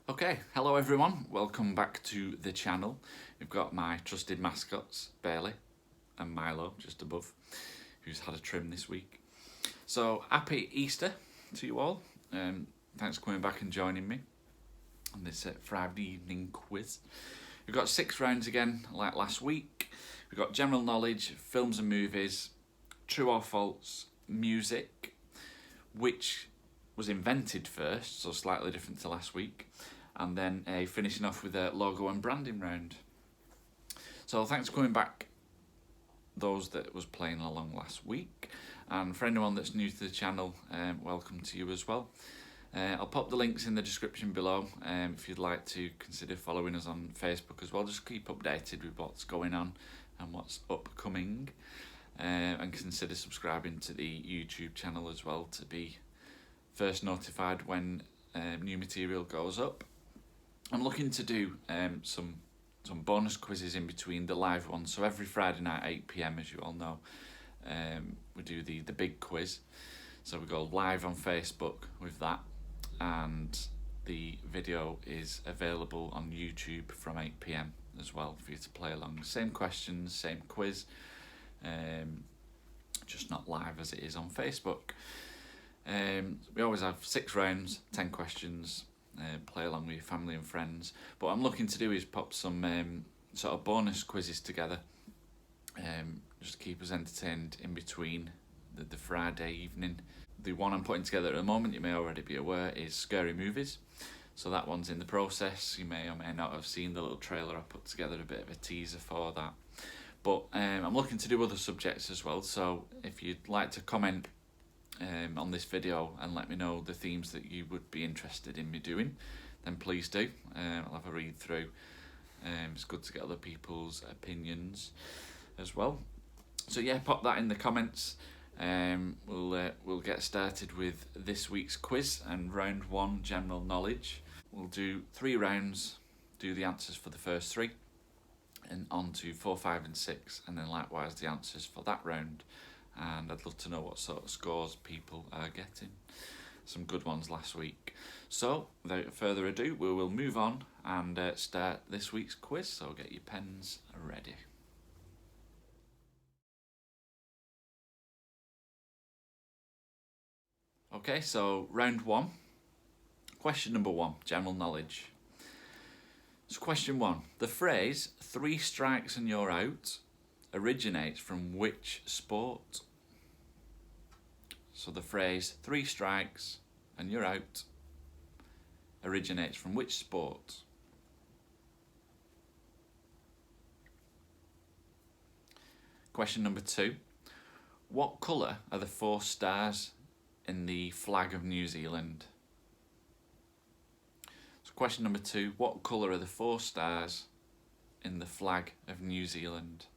Okay, hello everyone, welcome back to the channel. We've got my trusted mascots, Bailey and Milo, just above, who's had a trim this week. So, happy Easter to you all. Thanks for coming back and joining me on this Friday evening quiz. We've got 6 rounds again, like last week. We've got general knowledge, films and movies, true or false, music, which was invented first, so slightly different to last week, and then finishing off with a logo and branding round. So thanks for coming back, those that was playing along last week, and for anyone that's new to the channel, welcome to you as well. I'll pop the links in the description below if you'd like to consider following us on Facebook as well. Just keep updated with what's going on and what's upcoming, and consider subscribing to the YouTube channel as well to be first notified when new material goes up. I'm looking to do some bonus quizzes in between the live ones. So every Friday night 8 PM, as you all know, we do the big quiz. So we go live on Facebook with that, and the video is available on YouTube from 8 PM as well for you to play along. Same questions, same quiz, just not live as it is on Facebook. We always have 6 rounds, 10 questions, play along with your family and friends. But what I'm looking to do is pop some sort of bonus quizzes together, just to keep us entertained in between the Friday evening. The one I'm putting together at the moment, you may already be aware, is scary movies. So that one's in the process. You may or may not have seen the little trailer I put together, a bit of a teaser for that. But I'm looking to do other subjects as well. So if you'd like to comment on this video and let me know the themes that you would be interested in me doing, then please do. I'll have a read through. It's good to get other people's opinions as well. So yeah, pop that in the comments. We'll get started with this week's quiz and round 1, general knowledge. We'll do 3 rounds, do the answers for the first 3, and on to 4, 5 and 6, and then likewise the answers for that round. And I'd love to know what sort of scores people are getting. Some good ones last week. So without further ado, we will move on and start this week's quiz. So get your pens ready. Okay, so round 1. Question number 1, general knowledge. So question 1, the phrase 3 strikes and you're out originates from which sport? So the phrase 3 strikes and you're out originates from which sport? Question number 2, what colour are the 4 stars in the flag of New Zealand? So question number 2, what colour are the 4 stars in the flag of New Zealand?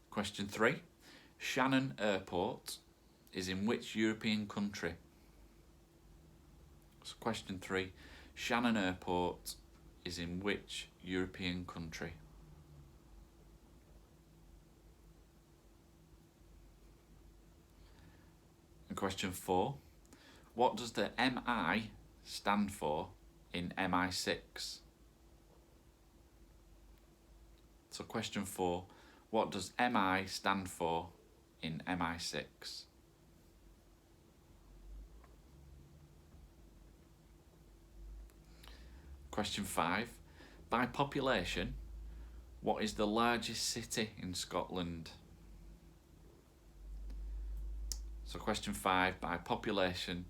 Question 3, Shannon Airport is in which European country? So question 3, Shannon Airport is in which European country? And question 4, what does the MI stand for in MI6? So question 4, what does MI stand for in MI6? Question 5, by population, what is the largest city in Scotland? So question 5, by population,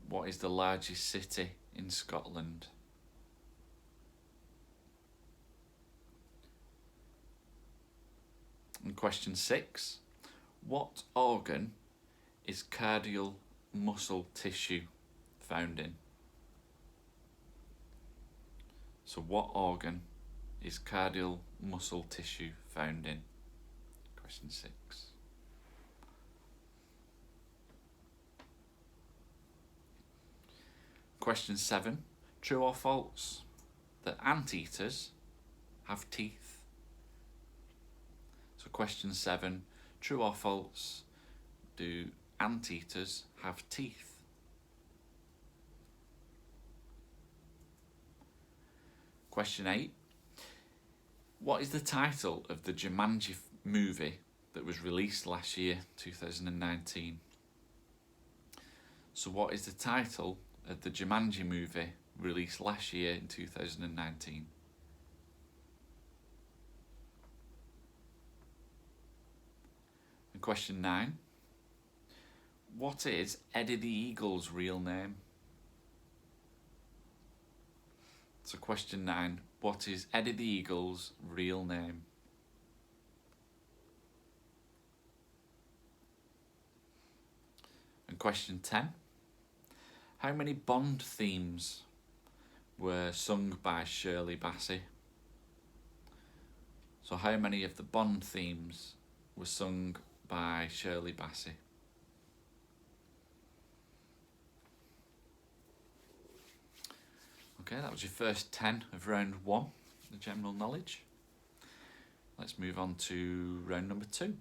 what is the largest city in Scotland? And question 6, what organ is cardial muscle tissue found in? So what organ is cardial muscle tissue found in? Question 6. Question 7, true or false that anteaters have teeth? So question 7, true or false, do anteaters have teeth? Question 8. What is the title of the Jumanji movie that was released last year, 2019? So what is the title of the Jumanji movie released last year in 2019? And question 9. What is Eddie the Eagle's real name? So question 9. What is Eddie the Eagle's real name? And question 10. How many Bond themes were sung by Shirley Bassey? So how many of the Bond themes were sung by Shirley Bassey? Okay, that was your first 10 of round 1, the general knowledge. Let's move on to round number 2.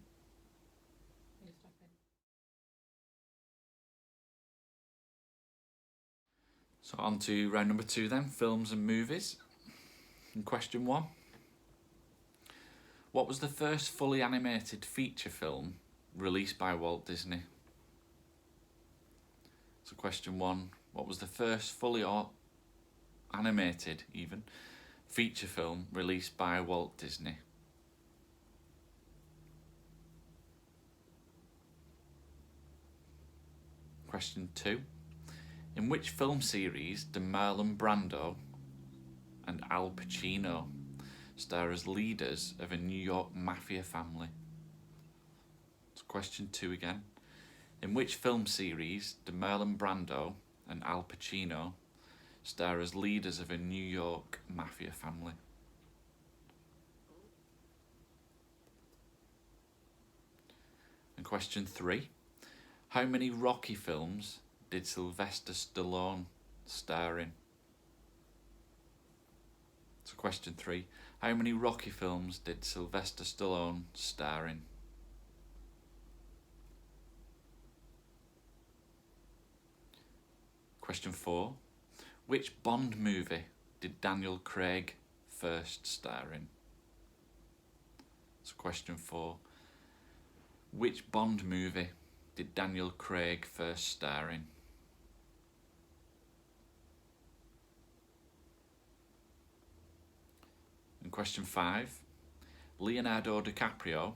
So on to round number 2 then, films and movies. And question 1. What was the first fully animated feature film released by Walt Disney? So question 1. What was the first fully animated feature film released by Walt Disney? Question 2. In which film series do Marlon Brando and Al Pacino star as leaders of a New York mafia family? So question 2 again. In which film series do Marlon Brando and Al Pacino star as leaders of a New York mafia family? And question 3. How many Rocky films did Sylvester Stallone star in? So question 3. How many Rocky films did Sylvester Stallone star in? Question 4. Which Bond movie did Daniel Craig first star in? So question 4. Which Bond movie did Daniel Craig first star in? And question 5. Leonardo DiCaprio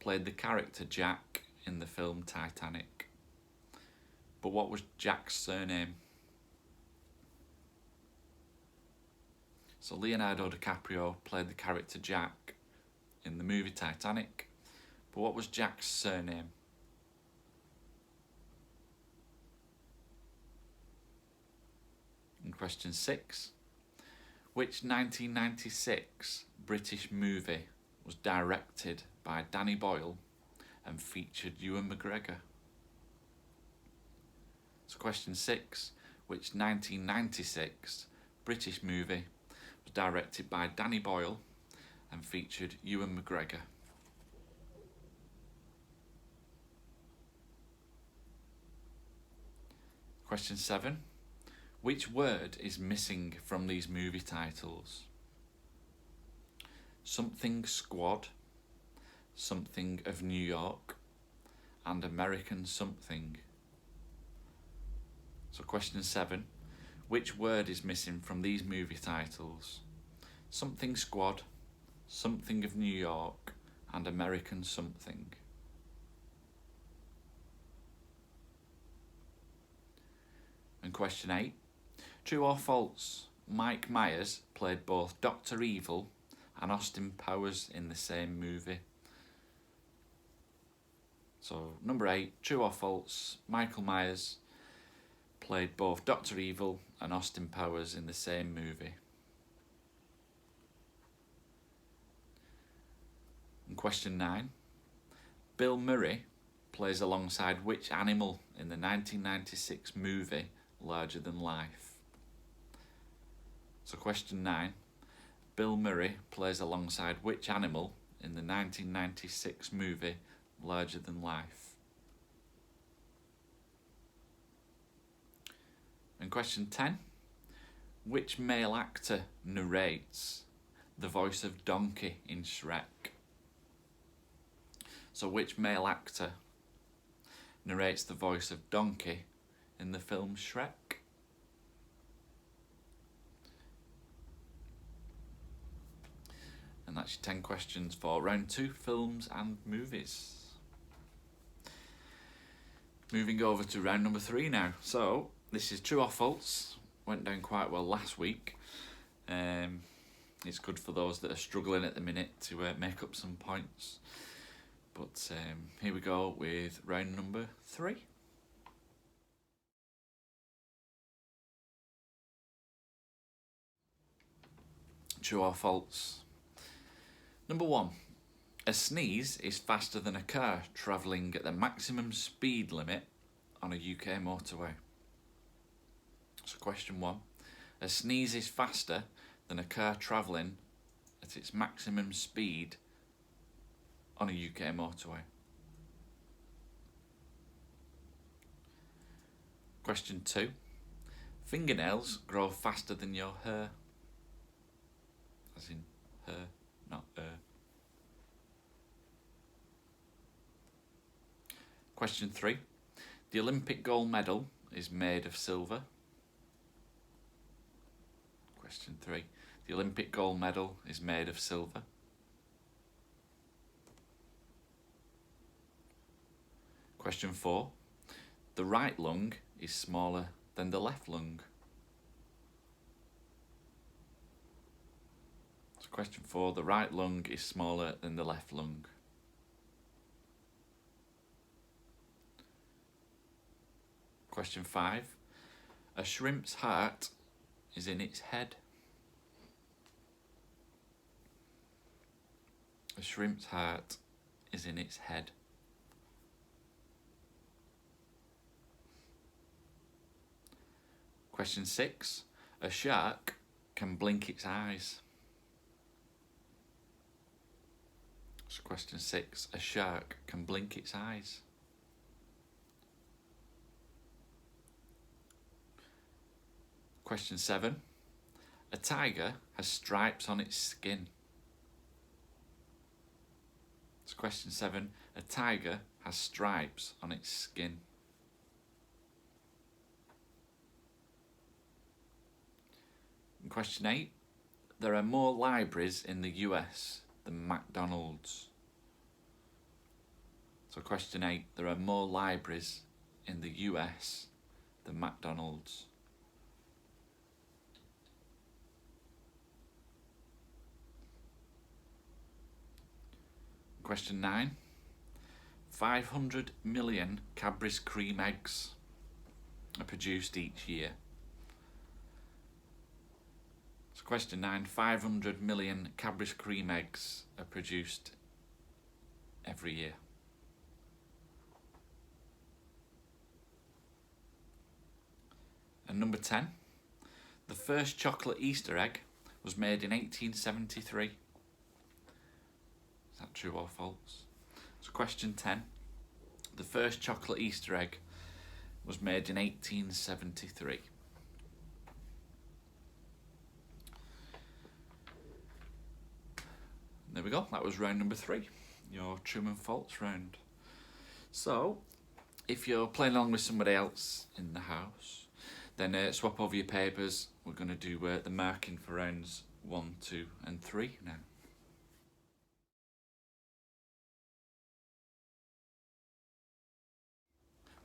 played the character Jack in the film Titanic. But what was Jack's surname? So Leonardo DiCaprio played the character Jack in the movie Titanic. But what was Jack's surname? And question 6. Which 1996 British movie was directed by Danny Boyle and featured Ewan McGregor? So question 6. Which 1996 British movie was directed by Danny Boyle and featured Ewan McGregor? Question 7. Which word is missing from these movie titles? Something Squad, Something of New York, and American Something. So question 7. Which word is missing from these movie titles? Something Squad, Something of New York, and American Something. And question 8. True or false? Mike Myers played both Dr. Evil and Austin Powers in the same movie. So number 8. True or false? Michael Myers played both Dr. Evil and Austin Powers in the same movie. And question 9. Bill Murray plays alongside which animal in the 1996 movie Larger Than Life? So question 9. Bill Murray plays alongside which animal in the 1996 movie Larger Than Life? And question 10. Which male actor narrates the voice of Donkey in Shrek? So which male actor narrates the voice of Donkey in the film Shrek? And that's your 10 questions for round 2, films and movies. Moving over to round number 3 now. So this is true or false. Went down quite well last week. It's good for those that are struggling at the minute to make up some points. But here we go with round number 3. True or false? Number 1. A sneeze is faster than a car travelling at the maximum speed limit on a UK motorway. So question 1. A sneeze is faster than a car travelling at its maximum speed on a UK motorway. Question 2. Fingernails grow faster than your hair. As in her, not her. Question 3. The Olympic gold medal is made of silver. Question 3. The Olympic gold medal is made of silver. Question 4. The right lung is smaller than the left lung. So question 4. The right lung is smaller than the left lung. Question 5. A shrimp's heart is in its head. A shrimp's heart is in its head. Question 6. A shark can blink its eyes. So question 6. A shark can blink its eyes. Question 7. A tiger has stripes on its skin. So question 7. A tiger has stripes on its skin. And question 8. There are more libraries in the US than McDonald's. So question 8. There are more libraries in the US than McDonald's. Question 9. 500 million Cadbury's cream eggs are produced each year. So question 9. 500 million Cadbury's cream eggs are produced every year. And number 10. The first chocolate Easter egg was made in 1873. Is that true or false? So question 10. The first chocolate Easter egg was made in 1873. There we go, that was round number 3, your true and false round. So, if you're playing along with somebody else in the house, then swap over your papers. We're going to do the marking for rounds 1, 2 and 3 now.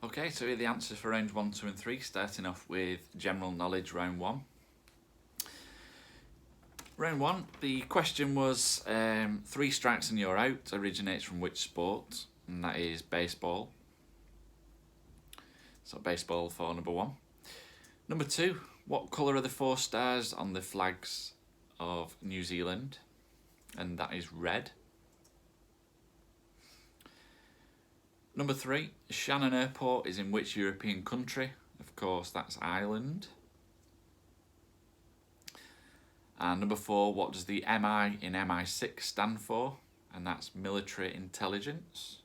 Okay, so here are the answers for rounds 1, 2 and 3, starting off with general knowledge, round 1. Round 1, the question was 3 strikes and you're out originates from which sport? And that is baseball. So baseball for number 1. Number 2, what colour are the 4 stars on the flags of New Zealand? And that is red. Number 3, Shannon Airport is in which European country? Of course, that's Ireland. And number 4, what does the MI in MI6 stand for? And that's military intelligence.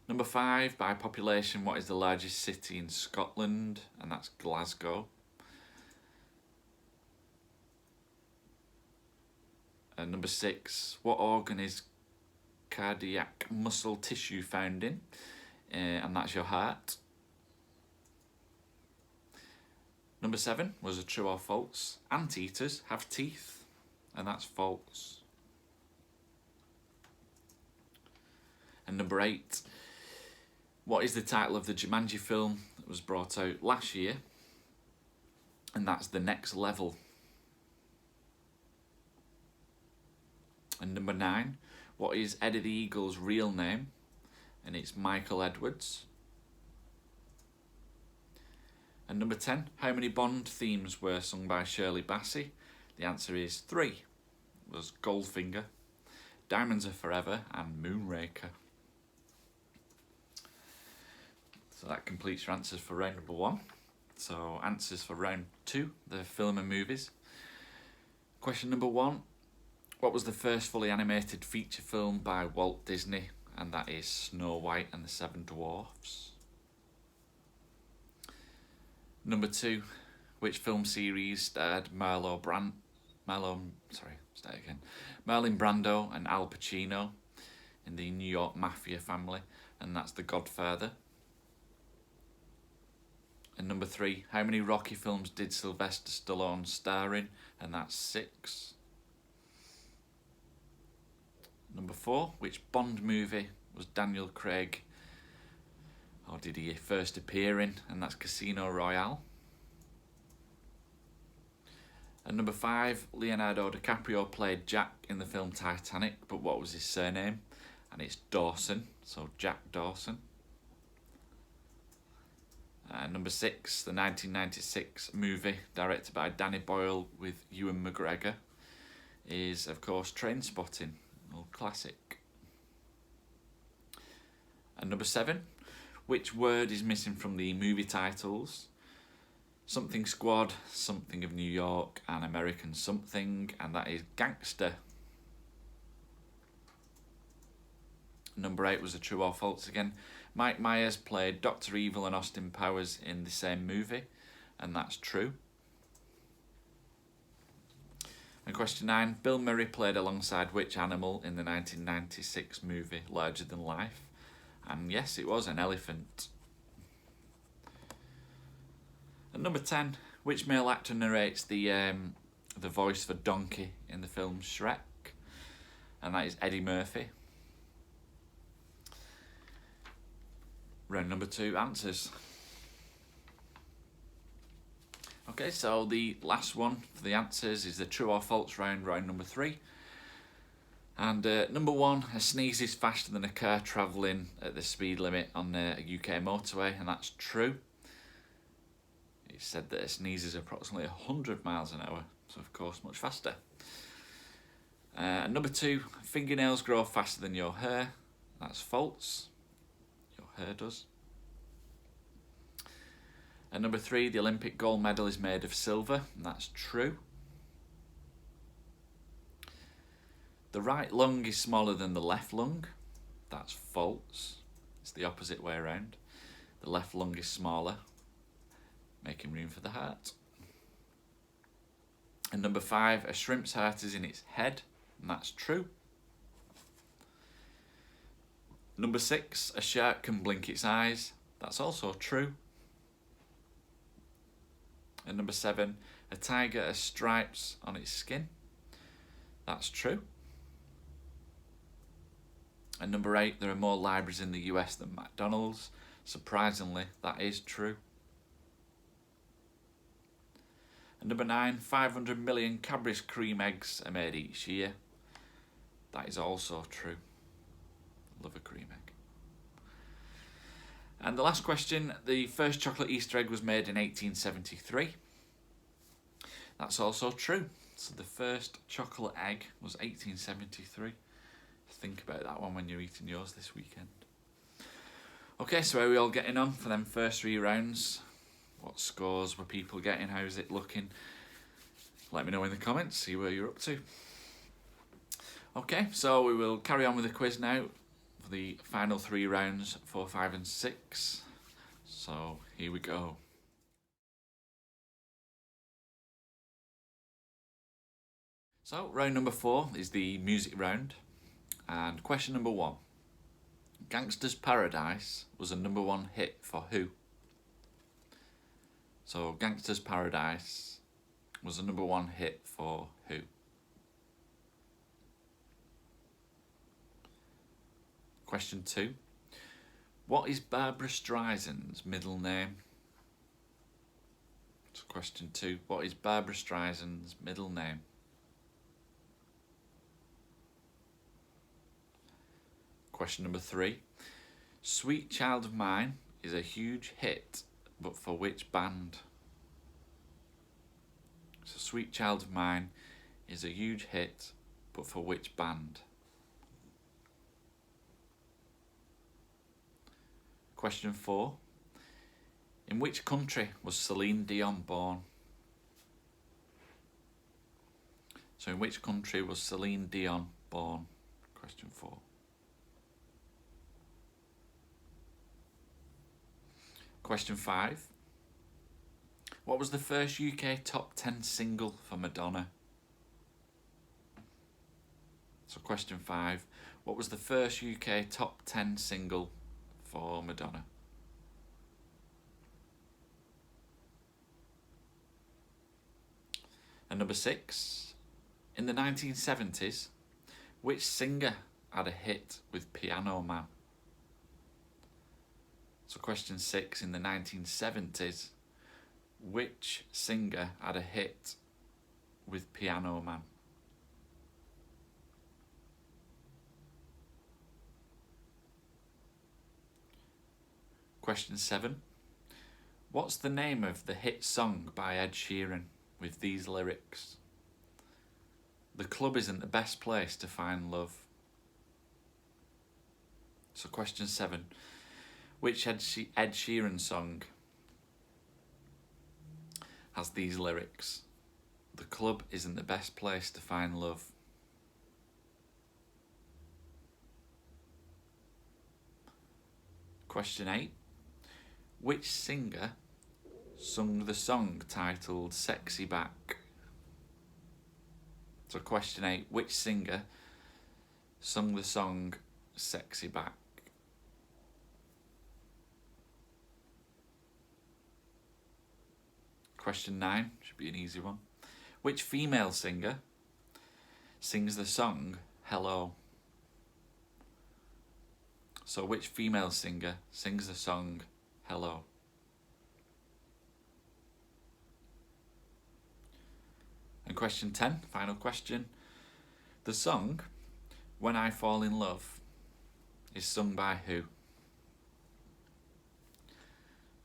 Number 5, by population, what is the largest city in Scotland? And that's Glasgow. And number 6, what organ is cardiac muscle tissue found in? And that's your heart. Number 7 was a true or false. Anteaters have teeth, and that's false. And number 8, what is the title of the Jumanji film that was brought out last year? And that's The Next Level. And number 9, what is Eddie the Eagle's real name? And it's Michael Edwards. And number 10, how many Bond themes were sung by Shirley Bassey? The answer is 3. It was Goldfinger, Diamonds Are Forever, and Moonraker. So that completes your answers for round number 1. So answers for round 2, the film and movies. Question number 1, what was the first fully animated feature film by Walt Disney? And that is Snow White and the Seven Dwarfs. Number 2, which film series starred Marlon Brando and Al Pacino in the New York Mafia family? And that's The Godfather. And number 3, how many Rocky films did Sylvester Stallone star in? And that's 6. Number 4, which Bond movie was Daniel Craig, or did he first appear in? And that's Casino Royale. And number 5, Leonardo DiCaprio played Jack in the film Titanic, but what was his surname? And it's Dawson, so Jack Dawson. Number 6, the 1996 movie directed by Danny Boyle with Ewan McGregor is, of course, Trainspotting, old classic. And number 7, which word is missing from the movie titles? Something Squad, Something of New York, and American Something, and that is gangster. Number 8 was a true or false again. Mike Myers played Dr. Evil and Austin Powers in the same movie, and that's true. And question 9, Bill Murray played alongside which animal in the 1996 movie Larger Than Life? And yes, it was an elephant. And number 10, which male actor narrates the voice for Donkey in the film Shrek? And that is Eddie Murphy. Round number 2, answers. Okay, so the last one for the answers is the true or false round, round number 3. And number 1, a sneeze is faster than a car travelling at the speed limit on a UK motorway, and that's true. It said that a sneeze is approximately 100 miles an hour, so of course much faster. Number 2, fingernails grow faster than your hair. That's false. Your hair does. And number 3, the Olympic gold medal is made of silver, and that's true. The right lung is smaller than the left lung. That's false. It's the opposite way around. The left lung is smaller, making room for the heart. And number 5, a shrimp's heart is in its head, and that's true. Number 6, a shark can blink its eyes. That's also true. And number 7, a tiger has stripes on its skin. That's true. And number 8, there are more libraries in the US than McDonald's. Surprisingly, that is true. And number 9, 500 million Cadbury's cream eggs are made each year. That is also true. Love a cream egg. And the last question, the first chocolate Easter egg was made in 1873. That's also true. So the first chocolate egg was 1873. Think about that one when you're eating yours this weekend. Okay, so how are we all getting on for them first 3 rounds? What scores were people getting? How's it looking? Let me know in the comments, see where you're up to. Okay, so we will carry on with the quiz now for the final 3 rounds, 4, 5 and 6. So here we go. So round number 4 is the music round, and question number 1. Gangsta's Paradise was a #1 hit for who? So Gangsta's Paradise was a #1 hit for who? Question 2. What is Barbra Streisand's middle name? So question 2. What is Barbra Streisand's middle name? Question number 3. Sweet Child of Mine is a huge hit, but for which band? So Sweet Child of Mine is a huge hit, but for which band? Question 4. In which country was Celine Dion born? So in which country was Celine Dion born? Question 4. Question 5. What was the first UK top 10 single for Madonna? So question 5. What was the first UK top 10 single for Madonna? And number 6. In the 1970s, which singer had a hit with Piano Man? So question 6, in the 1970s, which singer had a hit with Piano Man? Question 7, what's the name of the hit song by Ed Sheeran with these lyrics? The club isn't the best place to find love. So question 7, which Ed Sheeran song has these lyrics? The club isn't the best place to find love. Question 8. Which singer sung the song titled Sexy Back? So question 8. Which singer sung the song Sexy Back? Question 9, should be an easy one. Which female singer sings the song Hello? So which female singer sings the song Hello? And question 10, final question. The song When I Fall in Love is sung by who?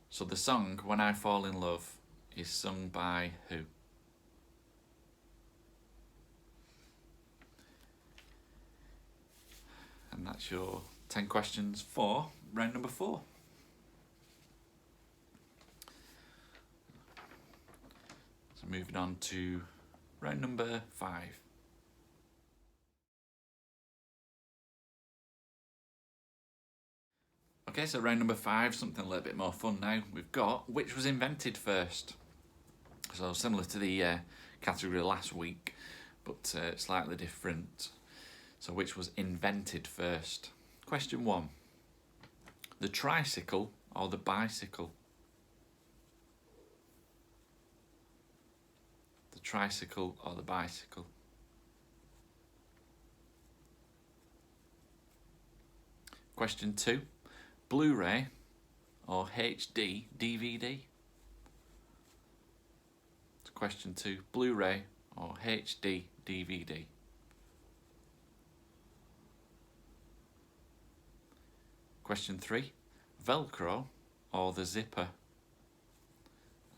So the song When I Fall in Love is sung by who? And that's your 10 questions for round number 4. So moving on to round number 5. Okay, so round number 5, something a little bit more fun now. We've got which was invented first. So similar to the category last week, but slightly different. So which was invented first? Question 1. The tricycle or the bicycle? The tricycle or the bicycle? Question 2. Blu-ray or HD DVD? Question 2. Blu-ray or HD DVD? Question 3. Velcro or the zipper?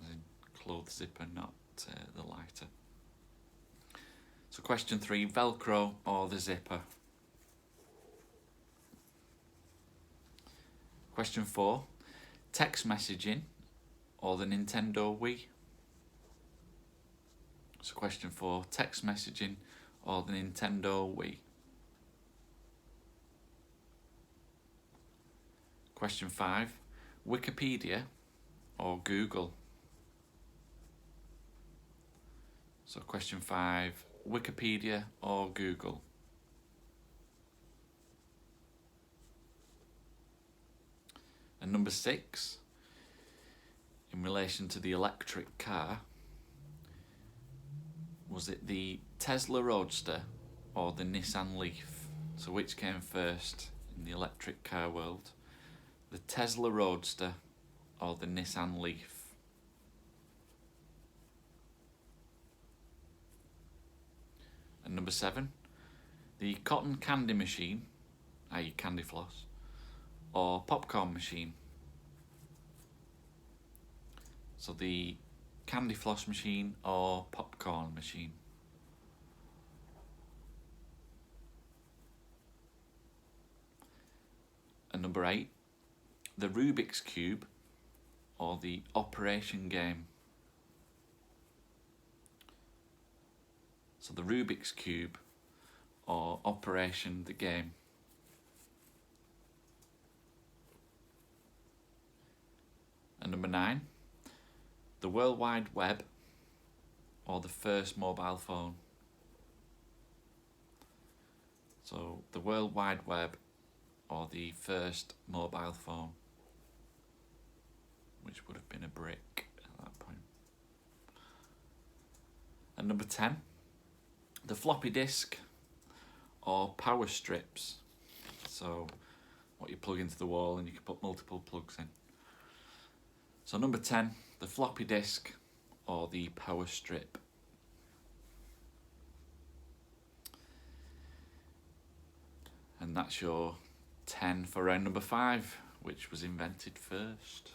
As in clothes zipper, not the lighter. So question 3. Velcro or the zipper? Question 4. Text messaging or the Nintendo Wii? So question 4. Text messaging or the Nintendo Wii? Question 5, Wikipedia or Google? So question 5, Wikipedia or Google? And number 6, in relation to the electric car, was it the Tesla Roadster or the Nissan Leaf? So which came first in the electric car world? The Tesla Roadster or the Nissan Leaf? And number 7, the cotton candy machine, i.e. candy floss, or popcorn machine? So the candy floss machine or popcorn machine? And number 8, the Rubik's Cube or the Operation game? So the Rubik's Cube or Operation the game? And number 9, the World Wide Web or the first mobile phone? So the World Wide Web or the first mobile phone, which would have been a brick at that point. And number 10, the floppy disk or power strips. So what you plug into the wall and you can put multiple plugs in. So number 10, the floppy disk or the power strip? And that's your 10 for round number 5, which was invented first.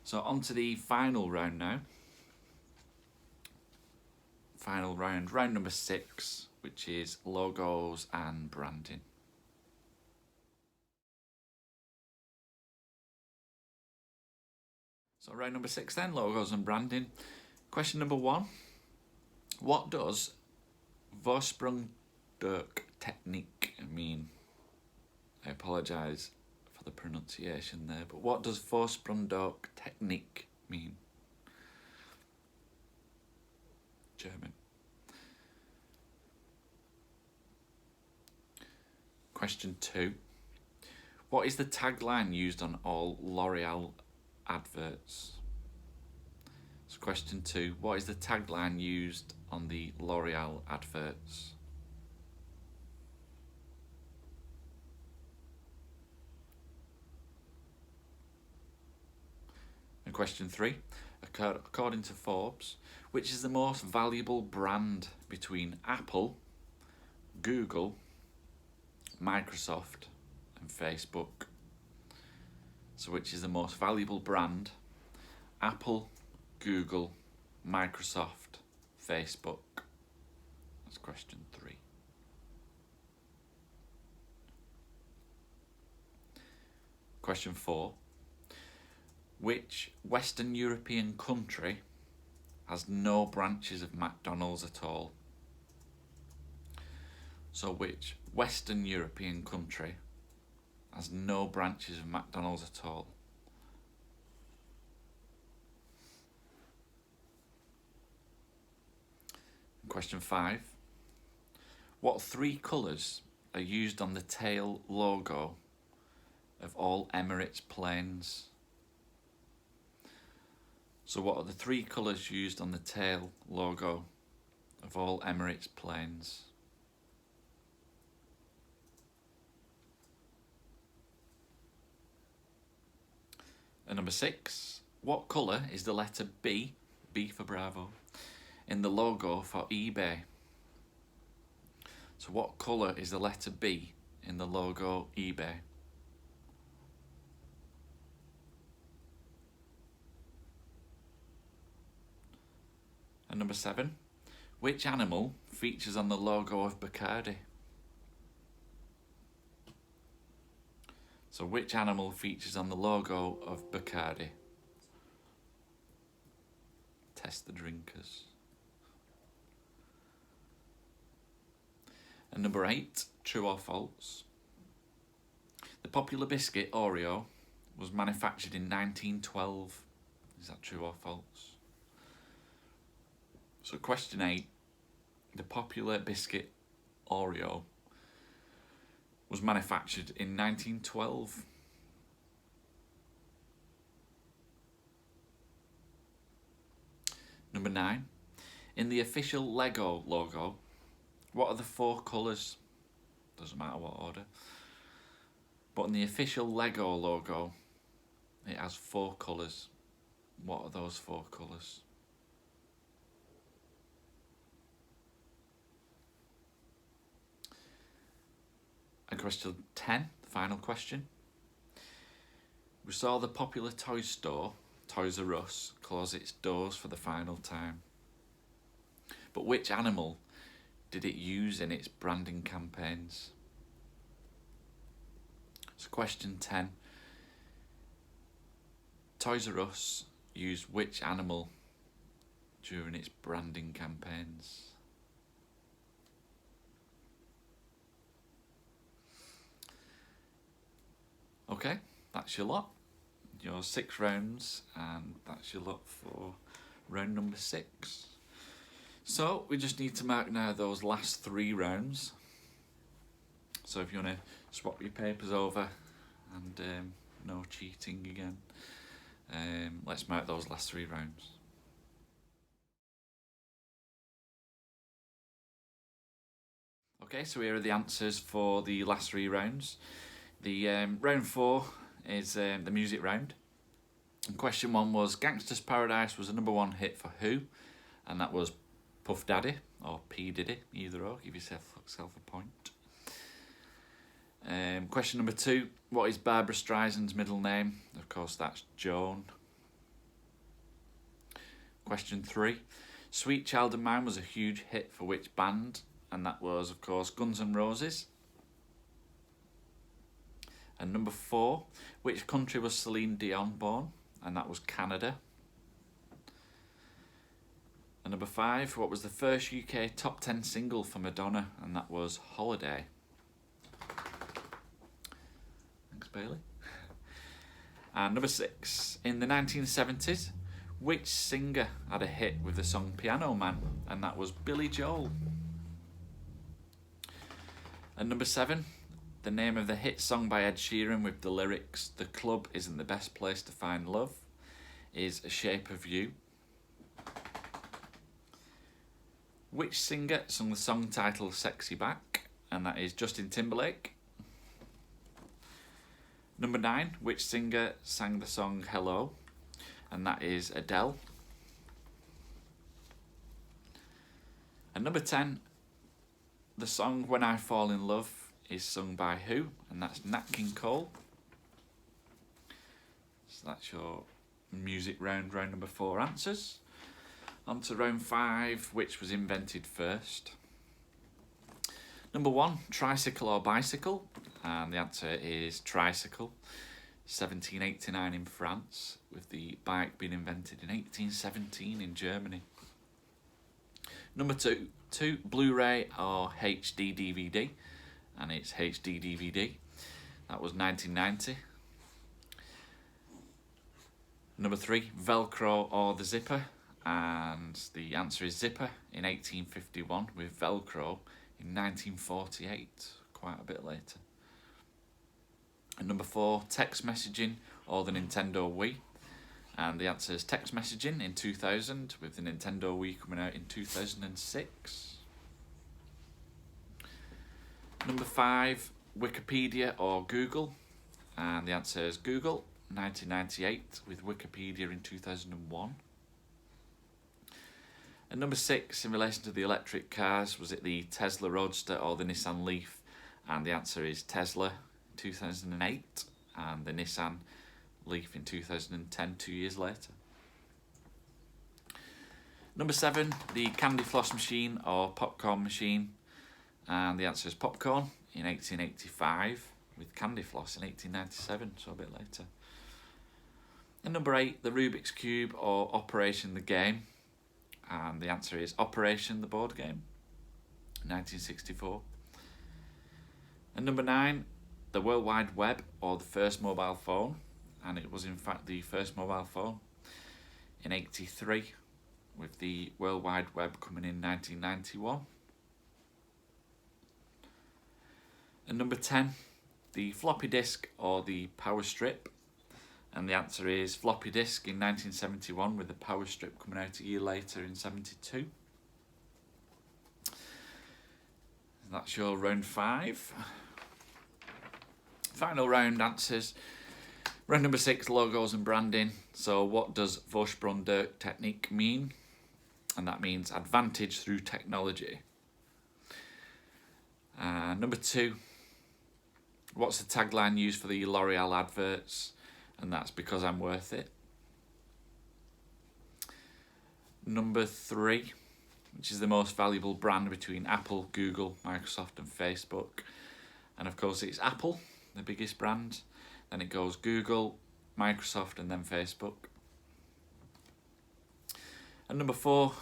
So on to the final round now. Final round, round number 6, which is logos and branding. So round number 6 then, logos and branding. Question number 1, what does Vorsprung durch Technik mean? I apologise for the pronunciation there, but what does Vorsprung durch Technik mean? German. Question 2, what is the tagline used on all L'Oreal adverts? So question 2, what is the tagline used on the L'Oreal adverts? And question 3, according to Forbes, which is the most valuable brand between Apple, Google, Microsoft and Facebook? So which is the most valuable brand? Apple, Google, Microsoft, Facebook. That's question 3. Question 4. Which Western European country has no branches of McDonald's at all? So which Western European country has no branches of McDonald's at all? Question 5. What 3 colours are used on the tail logo of all Emirates planes? So what are the 3 colours used on the tail logo of all Emirates planes? And number 6, what colour is the letter B, B for Bravo, in the logo for eBay? So what colour is the letter B in the logo eBay? And number 7, which animal features on the logo of Bacardi? So which animal features on the logo of Bacardi? Test the drinkers. And number 8, true or false? The popular biscuit Oreo was manufactured in 1912. Is that true or false? So question 8. The popular biscuit Oreo was manufactured in 1912. Number 9. In the official Lego logo, what are the 4 colours? Doesn't matter what order. But in the official Lego logo, it has 4 colours. What are those 4 colours? And question 10, the final question. We saw the popular toy store, Toys R Us, close its doors for the final time. But which animal did it use in its branding campaigns? So question 10. Toys R Us used which animal during its branding campaigns? Okay, that's your lot. Your 6 rounds, and that's your lot for round number 6. So we just need to mark now those last 3 rounds. So if you want to swap your papers over and no cheating again, let's mark those last 3 rounds. Okay, so here are the answers for the last 3 rounds. The round 4 is the music round. And question 1 was Gangsta's Paradise was the #1 hit for who? And that was Puff Daddy or P Diddy, either or. Give yourself a point. Question number 2, what is Barbra Streisand's middle name? Of course, that's Joan. Question 3, Sweet Child of Mine was a huge hit for which band? And that was, of course, Guns N' Roses. And number 4, which country was Celine Dion born? And that was Canada. And number 5, what was the first UK top 10 single for Madonna? And that was Holiday. Thanks, Bailey. And number 6, in the 1970s, which singer had a hit with the song Piano Man? And that was Billy Joel. And number 7, the name of the hit song by Ed Sheeran with the lyrics, "The club isn't the best place to find love," is "A Shape of You." Which singer sung the song titled "Sexy Back"? And that is Justin Timberlake. Number 9, which singer sang the song "Hello"? And that is Adele. And number 10, the song "When I Fall in Love" is sung by who? And that's Nat King Cole. So that's your music round number 4 answers. On to round 5, which was invented first? Number 1, tricycle or bicycle? And the answer is tricycle. 1789 in France, with the bike being invented in 1817 in Germany. Number 2, Blu-ray or HD DVD? And it's HD DVD. That was 1990. Number 3, Velcro or the zipper? And the answer is zipper in 1851, with Velcro in 1948, quite a bit later. And number 4, text messaging or the Nintendo Wii? And the answer is text messaging in 2000, with the Nintendo Wii coming out in 2006. Number 5, Wikipedia or Google? And the answer is Google, 1998, with Wikipedia in 2001. And number 6, in relation to the electric cars, was it the Tesla Roadster or the Nissan Leaf? And the answer is Tesla, 2008, and the Nissan Leaf in 2010, 2 years later. Number 7, the candy floss machine or popcorn machine? And the answer is popcorn in 1885, with candy floss in 1897, so a bit later. And number 8, the Rubik's Cube or Operation the Game? And the answer is Operation the board game, 1964. And number 9, the World Wide Web or the first mobile phone, and it was in fact the first mobile phone in '83, with the World Wide Web coming in 1991. And number 10, the floppy disk or the power strip, and the answer is floppy disk in 1971, with the power strip coming out a year later in '72. That's your round 5. Final round answers. Round number 6, logos and branding. So what does Vorsprung der Technik mean? And that means advantage through technology. Number 2, what's the tagline used for the L'Oreal adverts? And that's because I'm worth it. Number 3, which is the most valuable brand between Apple, Google, Microsoft and Facebook? And of course it's Apple, the biggest brand. Then it goes Google, Microsoft and then Facebook. And number 4,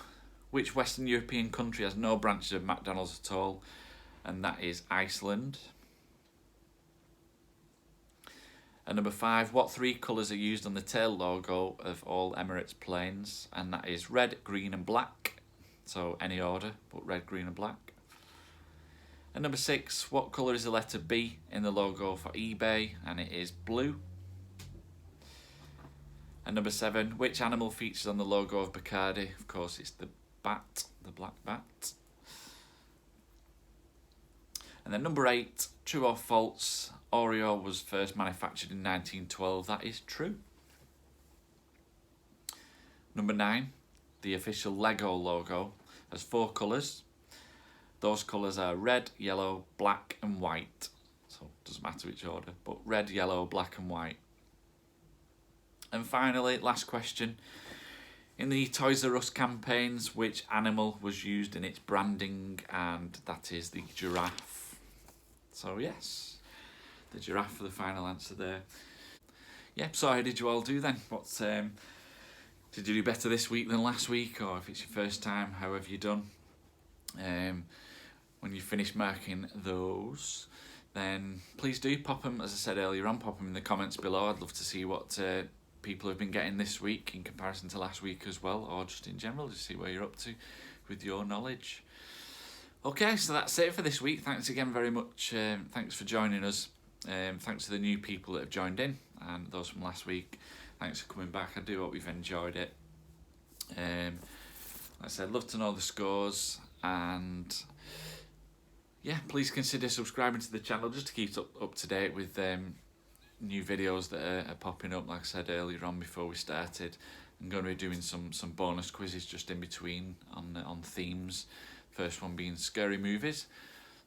which Western European country has no branches of McDonald's at all? And that is Iceland. And number 5, what 3 colours are used on the tail logo of all Emirates planes? And that is red, green and black. So any order, but red, green and black. And number 6, what colour is the letter B in the logo for eBay? And it is blue. And number 7, which animal features on the logo of Bacardi? Of course it's the bat, the black bat. And then number 8, true or false, Oreo was first manufactured in 1912. That is true. Number 9, the official Lego logo has 4 colours. Those colours are red, yellow, black and white. So it doesn't matter which order, but red, yellow, black and white. And finally, last question. In the Toys R Us campaigns, which animal was used in its branding? And that is the giraffe. So yes, the giraffe for the final answer there. Yeah, so how did you all do then? Did you do better this week than last week? Or if it's your first time, how have you done? When you finish marking those, then please do pop them, as I said earlier on, pop them in the comments below. I'd love to see what people have been getting this week in comparison to last week as well, or just in general, just see where you're up to with your knowledge. Okay, so that's it for this week. Thanks again very much. Thanks for joining us. Thanks to the new people that have joined in and those from last week. Thanks for coming back. I do hope you've enjoyed it. Like I said, love to know the scores, and yeah, please consider subscribing to the channel just to keep up to date with new videos that are popping up. Like I said earlier on before we started, I'm going to be doing some bonus quizzes just in between on themes. First one being scary movies,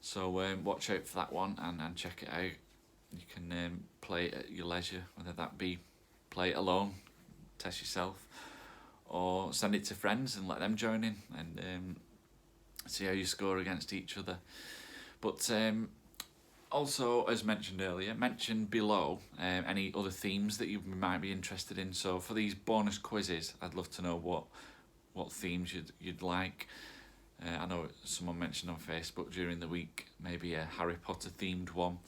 so watch out for that one and check it out. You can play it at your leisure, whether that be play it alone, test yourself, or send it to friends and let them join in and see how you score against each other. But also, as mentioned earlier, mention below any other themes that you might be interested in. So for these bonus quizzes, I'd love to know what themes you'd like. I know someone mentioned on Facebook during the week maybe a Harry Potter themed one,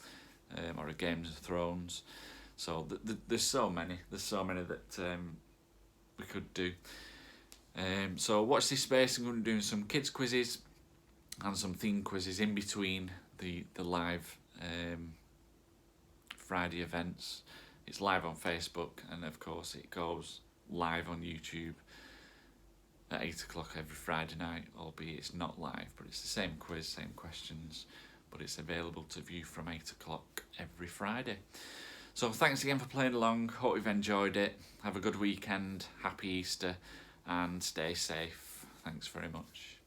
or a Games of Thrones. So there's so many that we could do. So watch this space. I'm going to be doing some kids quizzes and some theme quizzes in between the live Friday events. It's live on Facebook, and of course it goes live on YouTube at 8 o'clock every Friday night, albeit it's not live, but it's the same quiz, same questions, but it's available to view from 8 o'clock every Friday. So thanks again for playing along. Hope you've enjoyed it. Have a good weekend, happy Easter, and stay safe. Thanks very much.